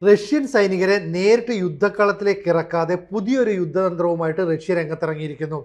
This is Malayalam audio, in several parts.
റഷ്യൻ സൈനികരെ നേരിട്ട് യുദ്ധക്കളത്തിലേക്ക് ഇറക്കാതെ പുതിയൊരു യുദ്ധതന്ത്രവുമായിട്ട് റഷ്യ രംഗത്തിറങ്ങിയിരിക്കുന്നു.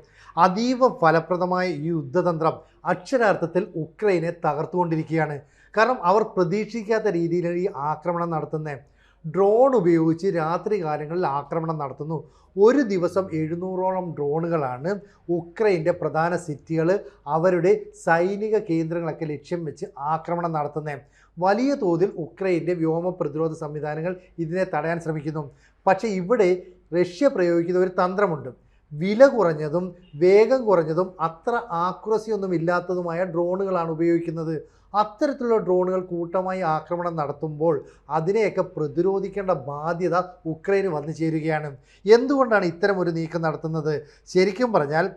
അതീവ ഫലപ്രദമായ ഈ യുദ്ധതന്ത്രം അക്ഷരാർത്ഥത്തിൽ ഉക്രൈനെ തകർത്തുകൊണ്ടിരിക്കുകയാണ്. കാരണം അവർ പ്രതീക്ഷിക്കാത്ത രീതിയിൽ ഈ ആക്രമണം നടത്തുന്നത് ഡ്രോൺ ഉപയോഗിച്ച് രാത്രി കാലങ്ങളിൽ ആക്രമണം നടത്തുന്നു. ഒരു ദിവസം 700ഓളം ഡ്രോണുകളാണ് ഉക്രൈൻ്റെ പ്രധാന സിറ്റികൾ, അവരുടെ സൈനിക കേന്ദ്രങ്ങളൊക്കെ ലക്ഷ്യം വെച്ച് ആക്രമണം നടത്തുന്നത്. വലിയ തോതിൽ ഉക്രൈൻ്റെ വ്യോമ പ്രതിരോധ സംവിധാനങ്ങൾ ഇതിനെ തടയാൻ ശ്രമിക്കുന്നു. പക്ഷേ ഇവിടെ റഷ്യ പ്രയോഗിക്കുന്ന ഒരു തന്ത്രമുണ്ട്. വില കുറഞ്ഞതും വേഗം കുറഞ്ഞതും അത്ര ആക്യുറസി ഒന്നും ഇല്ലാത്തതുമായ ഡ്രോണുകളാണ് ഉപയോഗിക്കുന്നത്. അത്തരത്തിലുള്ള ഡ്രോണുകൾ കൂട്ടമായി ആക്രമണം നടത്തുമ്പോൾ അതിനെയൊക്കെ പ്രതിരോധിക്കേണ്ട ബാധ്യത ഉക്രൈന് വന്നു ചേരുകയാണ്. എന്തുകൊണ്ടാണ് ഇത്തരം ഒരു നീക്കം നടത്തുന്നത്? ശരിക്കും പറഞ്ഞാൽ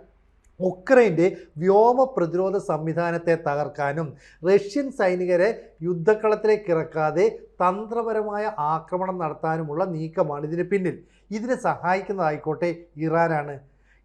ഉക്രൈൻ്റെ വ്യോമ പ്രതിരോധ സംവിധാനത്തെ തകർക്കാനും റഷ്യൻ സൈനികരെ യുദ്ധക്കളത്തിലേക്ക് ഇറക്കാതെ തന്ത്രപരമായ ആക്രമണം നടത്താനുമുള്ള നീക്കമാണ് ഇതിന് പിന്നിൽ. ഇതിനെ സഹായിക്കുന്നതായിക്കോട്ടെ ഇറാനാണ്.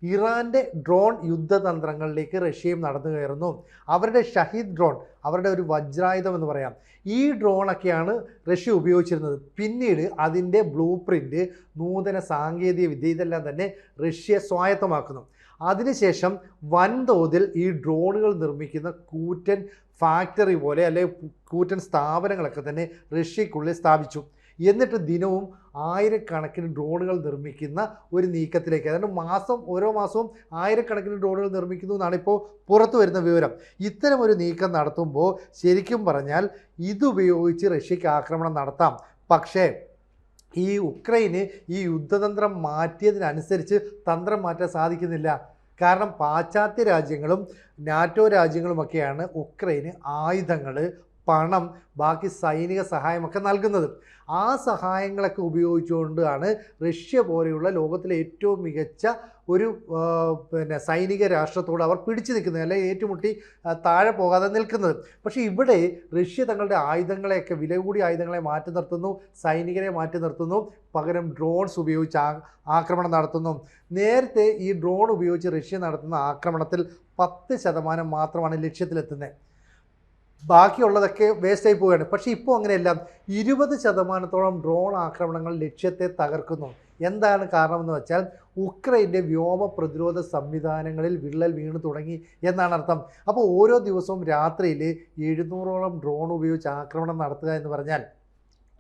ഇറാൻ്റെ ഡ്രോൺ യുദ്ധതന്ത്രങ്ങളിലേക്ക് റഷ്യയും നടന്നു കയറുന്നു. അവരുടെ ഷഹീദ് ഡ്രോൺ, അവരുടെ ഒരു വജ്രായുധം എന്ന് പറയാം, ഈ ഡ്രോണൊക്കെയാണ് റഷ്യ ഉപയോഗിച്ചിരുന്നത്. പിന്നീട് അതിൻ്റെ ബ്ലൂ പ്രിൻ്റ്, നൂതന സാങ്കേതിക വിദ്യ ഇതെല്ലാം തന്നെ റഷ്യ സ്വായത്തമാക്കുന്നു. അതിനുശേഷം വൻതോതിൽ ഈ ഡ്രോണുകൾ നിർമ്മിക്കുന്ന കൂറ്റൻ ഫാക്ടറി പോലെ അല്ലെങ്കിൽ കൂറ്റൻ സ്ഥാപനങ്ങളൊക്കെ തന്നെ റഷ്യക്കുള്ളിൽ സ്ഥാപിച്ചു. എന്നിട്ട് ദിനവും ആയിരക്കണക്കിന് ഡ്രോണുകൾ നിർമ്മിക്കുന്ന ഒരു നീക്കത്തിലേക്ക്, അതായത് ഓരോ മാസവും ആയിരക്കണക്കിന് ഡ്രോണുകൾ നിർമ്മിക്കുന്നു എന്നാണ് ഇപ്പോൾ പുറത്തു വരുന്ന വിവരം. ഇത്തരം ഒരു നീക്കം നടത്തുമ്പോൾ ശരിക്കും പറഞ്ഞാൽ ഇതുപയോഗിച്ച് റഷ്യക്ക് ആക്രമണം നടത്താം. പക്ഷേ ഈ ഉക്രൈന് ഈ യുദ്ധതന്ത്രം മാറ്റിയതിനനുസരിച്ച് തന്ത്രം മാറ്റാൻ സാധിക്കുന്നില്ല. കാരണം പാശ്ചാത്യ രാജ്യങ്ങളും നാറ്റോ രാജ്യങ്ങളുമൊക്കെയാണ് ഉക്രൈന് ആയുധങ്ങൾ, പണം, ബാക്കി സൈനിക സഹായമൊക്കെ നൽകുന്നത്. ആ സഹായങ്ങളൊക്കെ ഉപയോഗിച്ചുകൊണ്ടാണ് റഷ്യ പോലെയുള്ള ലോകത്തിലെ ഏറ്റവും മികച്ച ഒരു സൈനിക രാഷ്ട്രത്തോട് അവർ പിടിച്ചു നിൽക്കുന്നത്, അല്ലെങ്കിൽ ഏറ്റുമുട്ടി താഴെ പോകാതെ നിൽക്കുന്നത്. പക്ഷേ ഇവിടെ റഷ്യ തങ്ങളുടെ ആയുധങ്ങളെയൊക്കെ, വില കൂടിയ ആയുധങ്ങളെ മാറ്റി നിർത്തുന്നു, സൈനികരെ മാറ്റി നിർത്തുന്നു, പകരം ഡ്രോൺസ് ഉപയോഗിച്ച് ആക്രമണം നടത്തുന്നു. നേരത്തെ ഈ ഡ്രോൺ ഉപയോഗിച്ച് റഷ്യ നടത്തുന്ന ആക്രമണത്തിൽ 10% മാത്രമാണ് ലക്ഷ്യത്തിലെത്തുന്നത്, ബാക്കിയുള്ളതൊക്കെ വേസ്റ്റായി പോവുകയാണ്. പക്ഷേ ഇപ്പോൾ അങ്ങനെയല്ല, 20% ഡ്രോൺ ആക്രമണങ്ങൾ ലക്ഷ്യത്തെ തകർക്കുന്നു. എന്താണ് കാരണമെന്ന് വെച്ചാൽ ഉക്രൈൻ്റെ വ്യോമ പ്രതിരോധ സംവിധാനങ്ങളിൽ വിള്ളൽ വീണു തുടങ്ങി എന്നാണ് അർത്ഥം. അപ്പോൾ ഓരോ ദിവസവും രാത്രിയിൽ 700ഓളം ഡ്രോൺ ഉപയോഗിച്ച് ആക്രമണം നടത്തുക എന്ന് പറഞ്ഞാൽ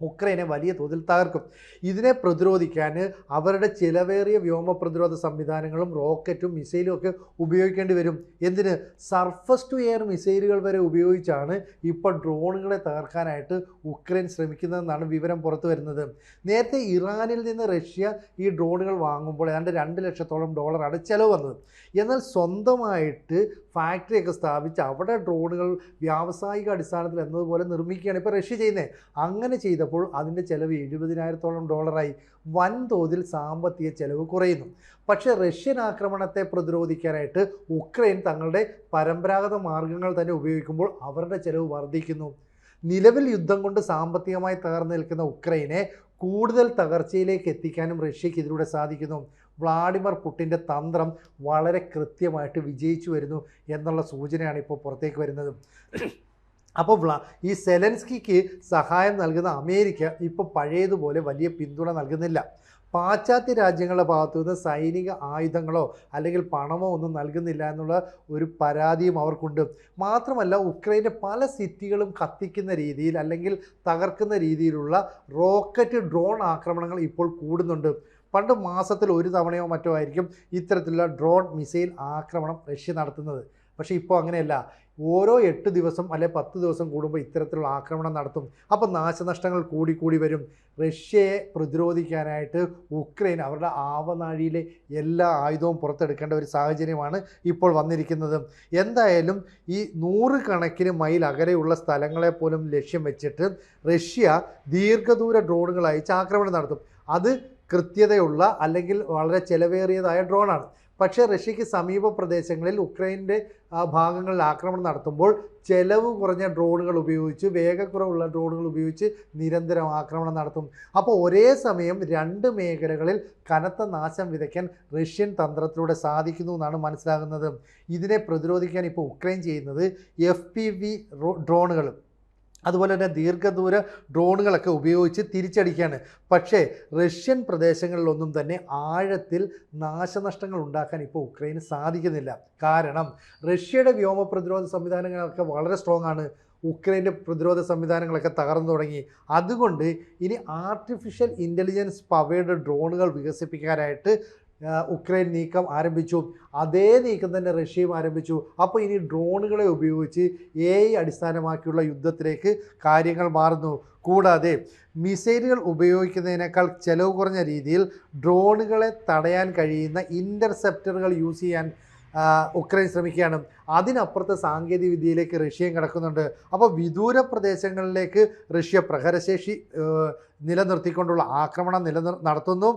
ഉക്രൈനെ വലിയ തോതിൽ തകർക്കും. ഇതിനെ പ്രതിരോധിക്കാൻ അവരുടെ ചിലവേറിയ വ്യോമ പ്രതിരോധ സംവിധാനങ്ങളും റോക്കറ്റും മിസൈലും ഒക്കെ ഉപയോഗിക്കേണ്ടി വരും. എന്തിന്? സർഫസ് ടു എയർ മിസൈലുകൾ വരെ ഉപയോഗിച്ചാണ് ഇപ്പോൾ ഡ്രോണുകളെ തകർക്കാനായിട്ട് ഉക്രൈൻ ശ്രമിക്കുന്നതെന്നാണ് വിവരം പുറത്തു വരുന്നത്. നേരത്തെ ഇറാനിൽ നിന്ന് റഷ്യ ഈ ഡ്രോണുകൾ വാങ്ങുമ്പോൾ ഏതാണ്ട് $2 ലക്ഷത്തോളം ചിലവ് വന്നത്. എന്നാൽ സ്വന്തമായിട്ട് ഫാക്ടറിയൊക്കെ സ്ഥാപിച്ച് അവിടെ ഡ്രോണുകൾ വ്യാവസായിക അടിസ്ഥാനത്തിൽ എന്നതുപോലെ നിർമ്മിക്കുകയാണ് ഇപ്പോൾ റഷ്യ ചെയ്യുന്നത്. അങ്ങനെ ചെയ്തപ്പോൾ അതിൻ്റെ ചിലവ് $70,000 വൻതോതിൽ സാമ്പത്തിക ചെലവ് കുറയുന്നു. പക്ഷേ റഷ്യൻ ആക്രമണത്തെ പ്രതിരോധിക്കാനായിട്ട് ഉക്രൈൻ തങ്ങളുടെ പരമ്പരാഗത മാർഗങ്ങൾ തന്നെ ഉപയോഗിക്കുമ്പോൾ അവരുടെ ചെലവ് വർദ്ധിക്കുന്നു. നിലവിൽ യുദ്ധം കൊണ്ട് സാമ്പത്തികമായി തകർന്നു നിൽക്കുന്ന ഉക്രൈനെ കൂടുതൽ തകർച്ചയിലേക്ക് എത്തിക്കാനും റഷ്യക്ക് ഇതിലൂടെ സാധിക്കുന്നു. വ്ളാഡിമിർ പുടിൻ്റെ തന്ത്രം വളരെ കൃത്യമായിട്ട് വിജയിച്ചു വരുന്നു എന്നുള്ള സൂചനയാണ് ഇപ്പോൾ പുറത്തേക്ക് വരുന്നത്. അപ്പോൾ ഈ സെലൻസ്കിക്ക് സഹായം നൽകുന്ന അമേരിക്ക ഇപ്പോൾ പഴയതുപോലെ വലിയ പിന്തുണ നൽകുന്നില്ല. പാശ്ചാത്യ രാജ്യങ്ങളുടെ ഭാഗത്തു നിന്ന് സൈനിക ആയുധങ്ങളോ അല്ലെങ്കിൽ പണമോ ഒന്നും നൽകുന്നില്ല എന്നുള്ള ഒരു പരാതിയും അവർക്കുണ്ട്. മാത്രമല്ല ഉക്രൈൻ്റെ പല സിറ്റികളും കത്തിക്കുന്ന രീതിയിൽ അല്ലെങ്കിൽ തകർക്കുന്ന രീതിയിലുള്ള റോക്കറ്റ് ഡ്രോൺ ആക്രമണങ്ങൾ ഇപ്പോൾ കൂടുന്നുണ്ട്. പണ്ട് മാസത്തിൽ ഒരു തവണയോ മറ്റോ ആയിരിക്കും ഇത്തരത്തിലുള്ള ഡ്രോൺ മിസൈൽ ആക്രമണം റഷ്യ നടത്തുന്നത്. പക്ഷേ ഇപ്പോൾ അങ്ങനെയല്ല, ഓരോ 8 ദിവസം അല്ലെ 10 ദിവസം കൂടുമ്പോൾ ഇത്തരത്തിലുള്ള ആക്രമണം നടത്തും. അപ്പോൾ നാശനഷ്ടങ്ങൾ കൂടി വരും. റഷ്യയെ പ്രതിരോധിക്കാനായിട്ട് ഉക്രൈൻ അവരുടെ ആവനാഴിയിലെ എല്ലാ ആയുധവും പുറത്തെടുക്കേണ്ട ഒരു സാഹചര്യമാണ് ഇപ്പോൾ വന്നിരിക്കുന്നത്. എന്തായാലും ഈ 100 കണക്കിന് മൈൽ അകലെയുള്ള സ്ഥലങ്ങളെ പോലും ലക്ഷ്യം വെച്ചിട്ട് റഷ്യ ദീർഘദൂര ഡ്രോണുകൾ അയച്ച് ആക്രമണം നടത്തും. അത് കൃത്യതയുള്ള അല്ലെങ്കിൽ വളരെ ചിലവേറിയതായ ഡ്രോണാണ്. പക്ഷേ റഷ്യക്ക് സമീപ പ്രദേശങ്ങളിൽ ഉക്രൈൻ്റെ ഭാഗങ്ങളിൽ ആക്രമണം നടത്തുമ്പോൾ ചെലവ് കുറഞ്ഞ ഡ്രോണുകൾ ഉപയോഗിച്ച്, വേഗക്കുറവുള്ള ഡ്രോണുകൾ ഉപയോഗിച്ച് നിരന്തരം ആക്രമണം നടത്തും. അപ്പോൾ ഒരേ സമയം 2 മേഖലകളിൽ കനത്ത നാശം വിതയ്ക്കാൻ റഷ്യൻ തന്ത്രത്തിലൂടെ സാധിക്കുന്നു എന്നാണ് മനസ്സിലാകുന്നത്. ഇതിനെ പ്രതിരോധിക്കാൻ ഇപ്പോൾ ഉക്രൈൻ ചെയ്യുന്നത് FPV ഡ്രോണുകൾ, അതുപോലെ തന്നെ ദീർഘദൂര ഡ്രോണുകളൊക്കെ ഉപയോഗിച്ച് തിരിച്ചടിക്കുകയാണ്. പക്ഷേ റഷ്യൻ പ്രദേശങ്ങളിലൊന്നും തന്നെ ആഴത്തിൽ നാശനഷ്ടങ്ങൾ ഉണ്ടാക്കാൻ ഇപ്പോൾ ഉക്രൈന് സാധിക്കുന്നില്ല. കാരണം റഷ്യയുടെ വ്യോമ പ്രതിരോധ സംവിധാനങ്ങളൊക്കെ വളരെ സ്ട്രോങ് ആണ്. ഉക്രൈൻ്റെ പ്രതിരോധ സംവിധാനങ്ങളൊക്കെ തകർന്നു തുടങ്ങി. അതുകൊണ്ട് ഇനി ആർട്ടിഫിഷ്യൽ ഇൻ്റലിജൻസ് പവേർഡ് ഡ്രോണുകൾ വികസിപ്പിക്കാനായിട്ട് ഉക്രൈൻ നീക്കം ആരംഭിച്ചു. അതേ നീക്കം തന്നെ റഷ്യയും ആരംഭിച്ചു. അപ്പോൾ ഇനി ഡ്രോണുകളെ ഉപയോഗിച്ച് AI അടിസ്ഥാനമാക്കിയുള്ള യുദ്ധത്തിലേക്ക് കാര്യങ്ങൾ മാറുന്നു. കൂടാതെ മിസൈലുകൾ ഉപയോഗിക്കുന്നതിനേക്കാൾ ചെലവ് കുറഞ്ഞ രീതിയിൽ ഡ്രോണുകളെ തടയാൻ കഴിയുന്ന ഇൻ്റർസെപ്റ്ററുകൾ യൂസ് ചെയ്യാൻ ഉക്രൈൻ ശ്രമിക്കുകയാണ്. അതിനപ്പുറത്തെ സാങ്കേതിക വിദ്യയിലേക്ക് റഷ്യയും കിടക്കുന്നുണ്ട്. അപ്പോൾ വിദൂര പ്രദേശങ്ങളിലേക്ക് റഷ്യ പ്രഹരശേഷി നിലനിർത്തിക്കൊണ്ടുള്ള ആക്രമണം നടത്തുന്നു.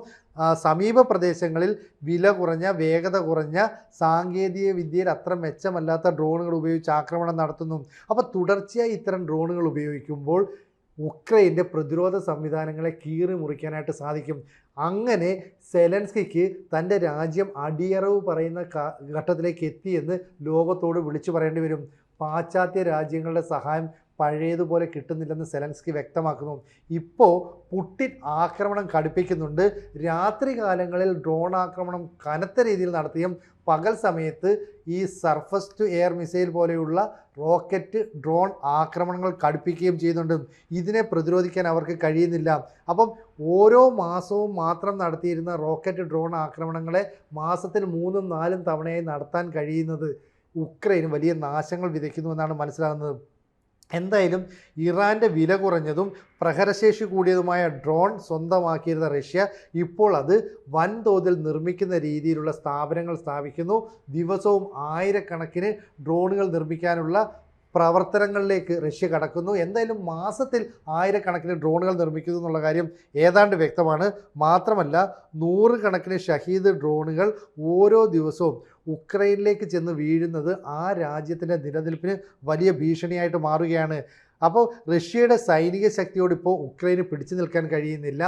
സമീപ പ്രദേശങ്ങളിൽ വില കുറഞ്ഞ, വേഗത കുറഞ്ഞ, സാങ്കേതിക വിദ്യയിൽ അത്ര മെച്ചമല്ലാത്ത ഡ്രോണുകൾ ഉപയോഗിച്ച് ആക്രമണം നടത്തുന്നു. അപ്പോൾ തുടർച്ചയായി ഇത്തരം ഡ്രോണുകൾ ഉപയോഗിക്കുമ്പോൾ ഉക്രൈൻ്റെ പ്രതിരോധ സംവിധാനങ്ങളെ കീറി മുറിക്കാനായിട്ട് സാധിക്കും. അങ്ങനെ സെലൻസ്കിക്ക് തൻ്റെ രാജ്യം അടിയറവ് പറയുന്ന ഘട്ടത്തിലേക്ക് എത്തിയെന്ന് ലോകത്തോട് വിളിച്ചു പറയേണ്ടി വരും. പാശ്ചാത്യ രാജ്യങ്ങളുടെ സഹായം പഴയതുപോലെ കിട്ടുന്നില്ലെന്ന് സെലൻസ്കി വ്യക്തമാക്കുന്നു. ഇപ്പോൾ പുടിൻ ആക്രമണം കടുപ്പിക്കുന്നുണ്ട്. രാത്രി കാലങ്ങളിൽ ഡ്രോൺ ആക്രമണം കനത്ത രീതിയിൽ നടത്തിയും പകൽ സമയത്ത് ഈ സർഫസ് ടു എയർ മിസൈൽ പോലെയുള്ള റോക്കറ്റ് ഡ്രോൺ ആക്രമണങ്ങൾ കടുപ്പിക്കുകയും ചെയ്യുന്നുണ്ട്. ഇതിനെ പ്രതിരോധിക്കാൻ അവർക്ക് കഴിയുന്നില്ല. അപ്പം ഓരോ മാസവും മാത്രം നടത്തിയിരുന്ന റോക്കറ്റ് ഡ്രോൺ ആക്രമണങ്ങളെ മാസത്തിൽ 3ഉം 4ഉം തവണയായി നടത്താൻ കഴിയുന്നത് ഉക്രൈന് വലിയ നാശങ്ങൾ വിതയ്ക്കുന്നുവെന്നാണ് മനസ്സിലാകുന്നത്. എന്തായാലും ഇറാൻ്റെ വില കുറഞ്ഞതും പ്രഹരശേഷി കൂടിയതുമായ ഡ്രോൺ സ്വന്തമാക്കിയിരുന്ന റഷ്യ ഇപ്പോൾ അത് വൻതോതിൽ നിർമ്മിക്കുന്ന രീതിയിലുള്ള സ്ഥാപനങ്ങൾ സ്ഥാപിക്കുന്നു. ദിവസവും ആയിരക്കണക്കിന് ഡ്രോണുകൾ നിർമ്മിക്കാനുള്ള പ്രവർത്തനങ്ങളിലേക്ക് റഷ്യ കടക്കുന്നു. എന്തായാലും മാസത്തിൽ ആയിരക്കണക്കിന് ഡ്രോണുകൾ നിർമ്മിക്കുന്നു എന്നുള്ള കാര്യം ഏതാണ്ട് വ്യക്തമാണ്. മാത്രമല്ല 100 കണക്കിന് ഷഹീദ് ഡ്രോണുകൾ ഓരോ ദിവസവും ഉക്രൈനിലേക്ക് ചെന്ന് വീഴുന്നത് ആ രാജ്യത്തിൻ്റെ നിലനിൽപ്പിന് വലിയ ഭീഷണിയായിട്ട് മാറുകയാണ്. അപ്പോൾ റഷ്യയുടെ സൈനിക ശക്തിയോട് ഇപ്പോൾ ഉക്രൈന് പിടിച്ചു നിൽക്കാൻ കഴിയുന്നില്ല.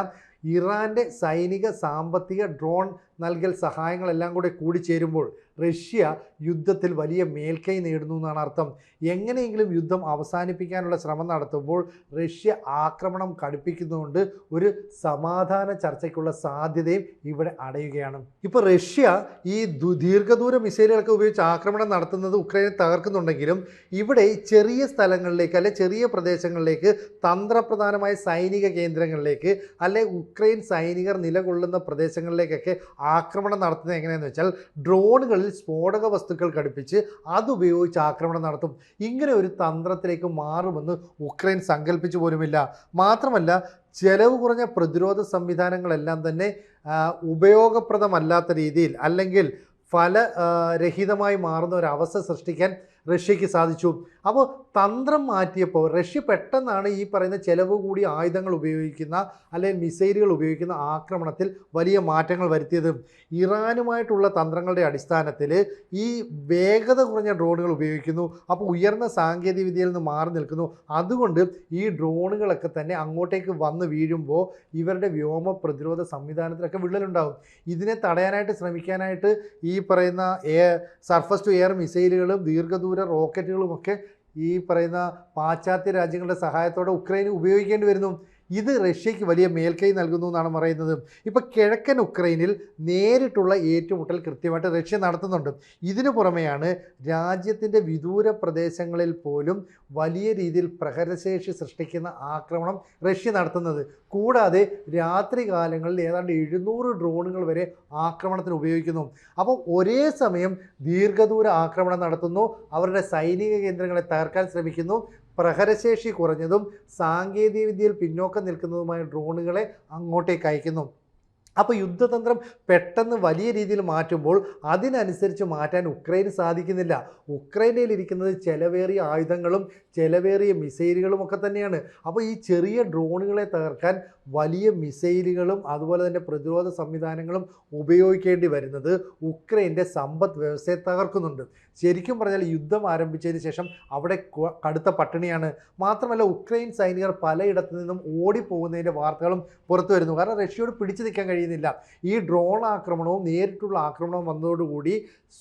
ഇറാൻ്റെ സൈനിക, സാമ്പത്തിക, ഡ്രോൺ നൽകൽ സഹായങ്ങളെല്ലാം കൂടെ കൂടിച്ചേരുമ്പോൾ റഷ്യ യുദ്ധത്തിൽ വലിയ മേൽക്കൈ നേടുന്നു എന്നാണ് അർത്ഥം. എങ്ങനെയെങ്കിലും യുദ്ധം അവസാനിപ്പിക്കാനുള്ള ശ്രമം നടത്തുമ്പോൾ റഷ്യ ആക്രമണം കടുപ്പിക്കുന്നതുകൊണ്ട് ഒരു സമാധാന ചർച്ചയ്ക്കുള്ള സാധ്യതയും ഇവിടെ അടയുകയാണ്. ഇപ്പോൾ റഷ്യ ഈ ദീർഘദൂര മിസൈലുകളൊക്കെ ഉപയോഗിച്ച് ആക്രമണം നടത്തുന്നത് ഉക്രൈനെ തകർക്കുന്നുണ്ടെങ്കിലും ഇവിടെ ചെറിയ സ്ഥലങ്ങളിലേക്ക്, അല്ലെ ചെറിയ പ്രദേശങ്ങളിലേക്ക്, തന്ത്രപ്രധാനമായ സൈനിക കേന്ദ്രങ്ങളിലേക്ക്, അല്ലെ ഉക്രൈൻ സൈനികർ നിലകൊള്ളുന്ന പ്രദേശങ്ങളിലേക്കൊക്കെ ആക്രമണം നടത്തുന്നത് എങ്ങനെയാണെന്ന് വെച്ചാൽ ഡ്രോണുകളിൽ സ്ഫോടക വസ്തുക്കൾ ഘടിപ്പിച്ച് അതുപയോഗിച്ച് ആക്രമണം നടത്തും. ഇങ്ങനെ ഒരു തന്ത്രത്തിലേക്ക് മാറുമെന്ന് ഉക്രൈൻ സങ്കല്പിച്ചു പോലുമില്ല. മാത്രമല്ല ചെലവ് കുറഞ്ഞ പ്രതിരോധ സംവിധാനങ്ങളെല്ലാം തന്നെ ഉപയോഗപ്രദമല്ലാത്ത രീതിയിൽ അല്ലെങ്കിൽ ഫലരഹിതമായി മാറുന്ന ഒരവസ്ഥ സൃഷ്ടിക്കാൻ റഷ്യക്ക് സാധിച്ചു. അപ്പോൾ തന്ത്രം മാറ്റിയപ്പോൾ റഷ്യ പെട്ടെന്നാണ് ഈ പറയുന്ന ചെലവ് കൂടിയ ആയുധങ്ങൾ ഉപയോഗിക്കുന്ന അല്ലെങ്കിൽ മിസൈലുകൾ ഉപയോഗിക്കുന്ന ആക്രമണത്തിൽ വലിയ മാറ്റങ്ങൾ വരുത്തിയത്. ഇറാനുമായിട്ടുള്ള തന്ത്രങ്ങളുടെ അടിസ്ഥാനത്തിൽ ഈ വേഗത കുറഞ്ഞ ഡ്രോണുകൾ ഉപയോഗിക്കുന്നു. അപ്പോൾ ഉയർന്ന സാങ്കേതിക വിദ്യയിൽ നിന്ന് മാറി നിൽക്കുന്നു. അതുകൊണ്ട് ഈ ഡ്രോണുകളൊക്കെ തന്നെ അങ്ങോട്ടേക്ക് വന്ന് വീഴുമ്പോൾ ഇവരുടെ വ്യോമ പ്രതിരോധ സംവിധാനത്തിലൊക്കെ വിള്ളലുണ്ടാകും. ഇതിനെ തടയാനായിട്ട് ശ്രമിക്കാനായിട്ട് ഈ പറയുന്ന സർഫസ് ടു എയർ മിസൈലുകളും ദീർഘദൂര റോക്കറ്റുകളുമൊക്കെ ഈ പറയുന്ന പാശ്ചാത്യ രാജ്യങ്ങളുടെ സഹായത്തോടെ ഉക്രൈന് ഉപയോഗിക്കേണ്ടി വരുന്നു. ഇത് റഷ്യയ്ക്ക് വലിയ മേൽക്കൈ നൽകുന്നു എന്നാണ് പറയുന്നത്. ഇപ്പോൾ കിഴക്കൻ ഉക്രൈനിൽ നേരിട്ടുള്ള ഏറ്റുമുട്ടൽ കൃത്യമായിട്ട് റഷ്യ നടത്തുന്നുണ്ട്. ഇതിനു പുറമെയാണ് രാജ്യത്തിൻ്റെ വിദൂര പ്രദേശങ്ങളിൽ പോലും വലിയ രീതിയിൽ പ്രഹരശേഷി സൃഷ്ടിക്കുന്ന ആക്രമണം റഷ്യ നടത്തുന്നത്. കൂടാതെ രാത്രി കാലങ്ങളിൽ ഏതാണ്ട് 700 ഡ്രോണുകൾ വരെ ആക്രമണത്തിന് ഉപയോഗിക്കുന്നു. അപ്പോൾ ഒരേ സമയം ദീർഘദൂര ആക്രമണം നടത്തുന്നു, അവരുടെ സൈനിക കേന്ദ്രങ്ങളെ തകർക്കാൻ ശ്രമിക്കുന്നു, പ്രഹരശേഷി കുറഞ്ഞതും സാങ്കേതികവിദ്യയിൽ പിന്നോക്കം നിൽക്കുന്നതുമായ ഡ്രോണുകളെ അങ്ങോട്ടേക്ക് അയക്കുന്നു. അപ്പോൾ യുദ്ധതന്ത്രം പെട്ടെന്ന് വലിയ രീതിയിൽ മാറ്റുമ്പോൾ അതിനനുസരിച്ച് മാറ്റാൻ ഉക്രൈന് സാധിക്കുന്നില്ല. ഉക്രൈൻ്റെ ഇരിക്കുന്നത് ചിലവേറിയ ആയുധങ്ങളും ചിലവേറിയ മിസൈലുകളും ഒക്കെ തന്നെയാണ്. അപ്പോൾ ഈ ചെറിയ ഡ്രോണുകളെ തകർക്കാൻ വലിയ മിസൈലുകളും അതുപോലെ തന്നെ പ്രതിരോധ സംവിധാനങ്ങളും ഉപയോഗിക്കേണ്ടി വരുന്നത് ഉക്രൈൻ്റെ സമ്പദ് വ്യവസ്ഥയെ തകർക്കുന്നുണ്ട്. ശരിക്കും പറഞ്ഞാൽ യുദ്ധം ആരംഭിച്ചതിന് ശേഷം അവിടെ കടുത്ത പട്ടിണിയാണ്. മാത്രമല്ല ഉക്രൈൻ സൈനികർ പലയിടത്തു നിന്നും ഓടിപ്പോകുന്നതിൻ്റെ വാർത്തകളും പുറത്തു വരുന്നു. കാരണം റഷ്യയോട് പിടിച്ചു നിൽക്കാൻ കഴിയുന്നില്ല. കഴിയുന്നില്ല. ഈ ഡ്രോൺ ആക്രമണവും നേരിട്ടുള്ള ആക്രമണവും വന്നതോടുകൂടി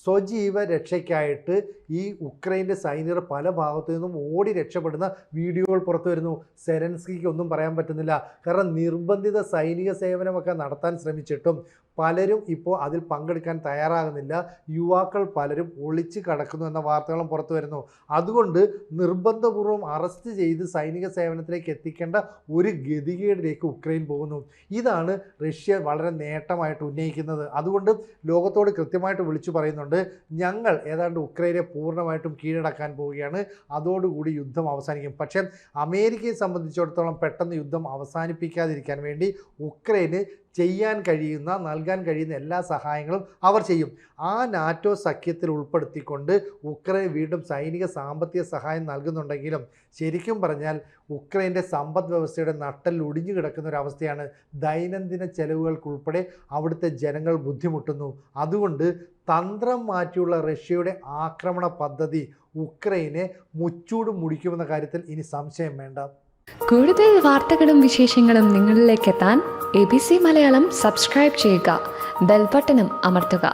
സ്വജീവ രക്ഷയ്ക്കായിട്ട് ഈ ഉക്രൈൻ്റെ സൈനികർ പല ഭാഗത്തു നിന്നും ഓടി രക്ഷപ്പെടുന്ന വീഡിയോകൾ പുറത്തു വരുന്നു. സെലൻസ്കിക്ക് ഒന്നും പറയാൻ പറ്റുന്നില്ല. കാരണം നിർബന്ധിത സൈനിക സേവനമൊക്കെ നടത്താൻ ശ്രമിച്ചിട്ടും പലരും ഇപ്പോൾ അതിൽ പങ്കെടുക്കാൻ തയ്യാറാകുന്നില്ല. യുവാക്കൾ പലരും ഒളിച്ച് കടക്കുന്നു എന്ന വാർത്തകളും പുറത്തു വരുന്നു. അതുകൊണ്ട് നിർബന്ധപൂർവ്വം അറസ്റ്റ് ചെയ്ത് സൈനിക സേവനത്തിലേക്ക് എത്തിക്കേണ്ട ഒരു ഗതികേടിലേക്ക് ഉക്രൈൻ പോകുന്നു. ഇതാണ് റഷ്യ വളരെ നേട്ടമായിട്ട് ഉന്നയിക്കുന്നത്. അതുകൊണ്ട് ലോകത്തോട് കൃത്യമായിട്ട് വിളിച്ചു പറയുന്നുണ്ട്, ഞങ്ങൾ ഏതാണ്ട് ഉക്രൈനെ പൂർണ്ണമായിട്ടും കീഴടക്കാൻ പോവുകയാണ്, അതോടുകൂടി യുദ്ധം അവസാനിക്കും. പക്ഷേ അമേരിക്കയെ സംബന്ധിച്ചിടത്തോളം പെട്ടെന്ന് യുദ്ധം അവസാനിപ്പിക്കാതിരിക്കാൻ വേണ്ടി ഉക്രൈന് ചെയ്യാൻ കഴിയുന്ന നൽകാൻ കഴിയുന്ന എല്ലാ സഹായങ്ങളും അവർ ചെയ്യും. ആ നാറ്റോ സഖ്യത്തിൽ ഉൾപ്പെടുത്തിക്കൊണ്ട് ഉക്രൈൻ വീണ്ടും സൈനിക സാമ്പത്തിക സഹായം നൽകുന്നുണ്ടെങ്കിലും ശരിക്കും പറഞ്ഞാൽ ഉക്രൈൻ്റെ സമ്പദ് വ്യവസ്ഥയുടെ നട്ടെല്ല് ഒടിഞ്ഞു കിടക്കുന്ന ഒരു അവസ്ഥയാണ്. ദൈനംദിന ചെലവുകൾക്കുൾപ്പെടെ അവിടുത്തെ ജനങ്ങൾ ബുദ്ധിമുട്ടുന്നു. അതുകൊണ്ട് തന്ത്രം മാറ്റിയുള്ള റഷ്യയുടെ ആക്രമണ പദ്ധതി ഉക്രൈനെ മുച്ചൂട് മുടിക്കുമെന്ന കാര്യത്തിൽ ഇനി സംശയം വേണ്ട. കൂടുതൽ വാർത്തകളും വിശേഷങ്ങളും നിങ്ങളിലേക്ക് എത്താൻ ABC മലയാളം സബ്സ്ക്രൈബ് ചെയ്യുക, ബെൽ ബട്ടണും അമർത്തുക.